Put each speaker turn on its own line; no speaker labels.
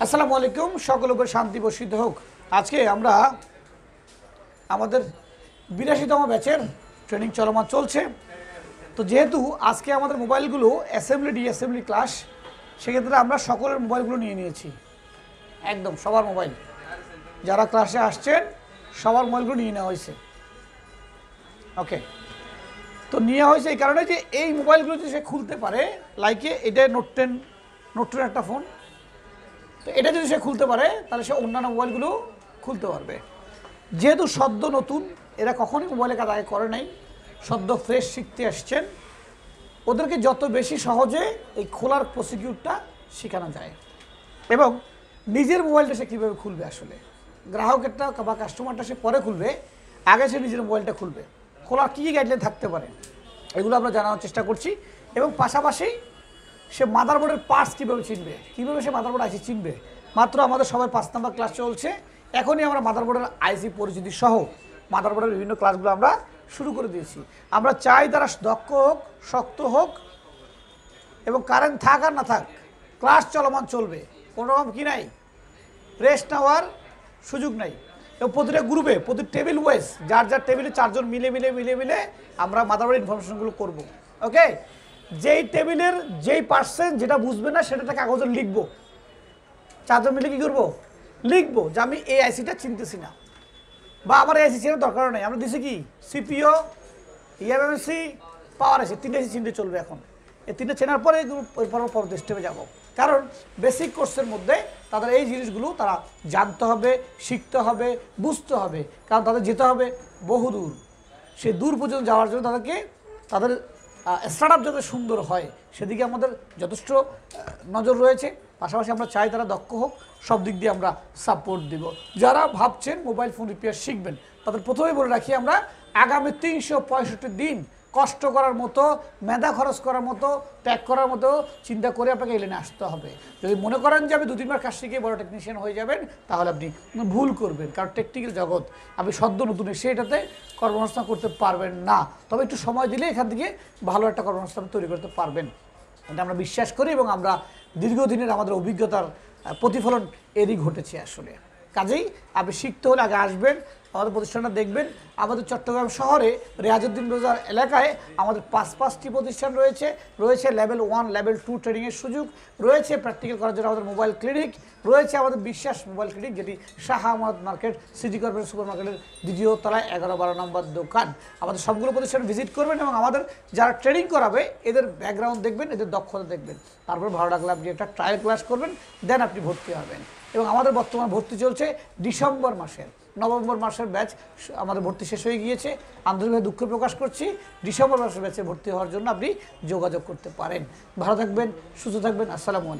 আসসালামু আলাইকুম, সকল উপর শান্তি বর্ষিত হোক। আজকে আমরা আমাদের 82তম ব্যাচের ট্রেনিং চলমান চলছে। তো যেহেতু আজকে আমাদের মোবাইলগুলো অ্যাসেম্বলি ডিঅ্যাসেম্বলি ক্লাস, সেক্ষেত্রে আমরা সকলের মোবাইলগুলো নিয়ে নিয়েছি, একদম সবার মোবাইল, যারা ক্লাসে আসছেন সবার মোবাইলগুলো নিয়ে নেওয়া হয়েছে। ওকে, তো নেওয়া হয়েছে এই কারণে যে এই মোবাইলগুলো যদি সে খুলতে পারে, লাইকে এটা নোট টেন একটা ফোন, তো এটা যদি সে খুলতে পারে তাহলে সে অন্যান্য মোবাইলগুলো খুলতে পারবে। যেহেতু সদ্য নতুন, এরা কখনই মোবাইলের কাজ আগে করে নাই, সদ্য ফ্রেশ শিখতে আসছেন, ওদেরকে যত বেশি সহজে এই খোলার প্রসিকিউরটা শেখানো যায় এবং নিজের মোবাইলটা সে কীভাবে খুলবে, আসলে গ্রাহকেরটা বা কাস্টমারটা সে পরে খুলবে, আগে সে নিজের মোবাইলটা খুলবে, খোলার কী কী গাইডলাইন থাকতে পারে এগুলো আমরা জানানোর চেষ্টা করছি। এবং পাশাপাশি সে মাদারবোর্ডের পার্টস কীভাবে চিনবে, কীভাবে সে মাদারবোর্ড আইসি চিনবে। মাত্র আমাদের সবাই 5 নম্বর ক্লাস চলছে, এখনই আমরা মাদারবোর্ডের আইসি পরিচিতি সহ মাদারবোর্ডের বিভিন্ন ক্লাসগুলো আমরা শুরু করে দিয়েছি। আমরা চাই তারা দক্ষ হোক, শক্ত হোক এবং কারেন্ট থাক আর না থাক, ক্লাস চলমান চলবে, কোনো রকম কি নাই, রেস্ট নেওয়ার সুযোগ নাই। এবং প্রতিটা গ্রুপে, প্রতি টেবিল ওয়াইজ, যার যার টেবিলে 4 জন মিলে মিলে মিলে মিলে আমরা মাদারবোর্ডের ইনফরমেশনগুলো করব। ওকে, যেই টেবিলের যেই পার্সেন্ট যেটা বুঝবে না সেটা কাগজে লিখবো, 4 জন মিলে কী করবো, লিখবো যে আমি এই আইসিটা চিনতেছি না বা আমার এই আইসি চেনার দরকার নেই। আমরা দিছি কি সিপিও, emmc, পাওয়ার আইসি, 3টে আইসি চিনতে চলবে। এখন এই 3টে চেনার পরে পরবর্তী স্টেপে যাবো, কারণ বেসিক কোর্সের মধ্যে তাদের এই জিনিসগুলো তারা জানতে হবে, শিখতে হবে, বুঝতে হবে, কারণ তাদের যেতে হবে বহুদূর। সে দূর পর্যন্ত যাওয়ার জন্য তাদেরকে তাদের স্টার্ট আপ যাতে সুন্দর হয় সেদিকে আমাদের যথেষ্ট নজর রয়েছে। পাশাপাশি আমরা চাই তারা দক্ষ হোক, সব দিক দিয়ে আমরা সাপোর্ট দিব। যারা ভাবছেন মোবাইল ফোন রিপেয়ার শিখবেন, তাদের প্রথমেই বলে রাখি, আমরা আগামী 365 দিন কষ্ট করার মতো, মেধা খরচ করার মতো, ত্যাগ করার মতো চিন্তা করে আপনাকে এলেনে আসতে হবে। যদি মনে করেন যে আপনি 2-3 বার কাজ শিখে বড় টেকনিশিয়ান হয়ে যাবেন, তাহলে আপনি ভুল করবেন, কারণ টেকনিক্যাল জগৎ, আপনি সদ্য নতুন এসে এটাতে কর্মসংস্থান করতে পারবেন না। তবে একটু সময় দিলে এখান থেকে ভালো একটা কর্মসংস্থান তৈরি করতে পারবেন, এটা আমরা বিশ্বাস করি এবং আমরা দীর্ঘদিনের আমাদের অভিজ্ঞতার প্রতিফলন এরই ঘটেছে আসলে। কাজেই আপনি শিখতে হলে আগে আসবেন, আমাদের প্রতিষ্ঠানটা দেখবেন। আমাদের চট্টগ্রাম শহরে রেয়াজউদ্দিন বাজার এলাকায় আমাদের 5টি প্রতিষ্ঠান রয়েছে। রয়েছে লেভেল 1, লেভেল 2 ট্রেনিংয়ের সুযোগ রয়েছে, প্র্যাকটিক্যাল করার জন্য আমাদের মোবাইল ক্লিনিক রয়েছে, আমাদের বিশ্বাস মোবাইল ক্লিনিক, যেটি Shah Amanat market, city corporation super মার্কেটের 2য় তলায় 11-12 নম্বর দোকান। আমাদের সবগুলো প্রতিষ্ঠান ভিজিট করবেন এবং আমাদের যারা ট্রেনিং করাবে এদের ব্যাকগ্রাউন্ড দেখবেন, এদের দক্ষতা দেখবেন, তারপর ভালো লাগলে আপনি একটা ট্রায়াল ক্লাস করবেন, দেন আপনি ভর্তি হবেন। এবং আমাদের বর্তমান ভর্তি চলছে ডিসেম্বর মাসের, নভেম্বর মাসের ব্যাচ আমাদের ভর্তি শেষ হয়ে গিয়েছে। আন্তরিকভাবে দুঃখ প্রকাশ করছি, ডিসেম্বর মাসের ব্যাচে ভর্তি হওয়ার জন্য আপনি যোগাযোগ করতে পারেন। ভালো থাকবেন, সুস্থ থাকবেন। আসসালামু আলাইকুম।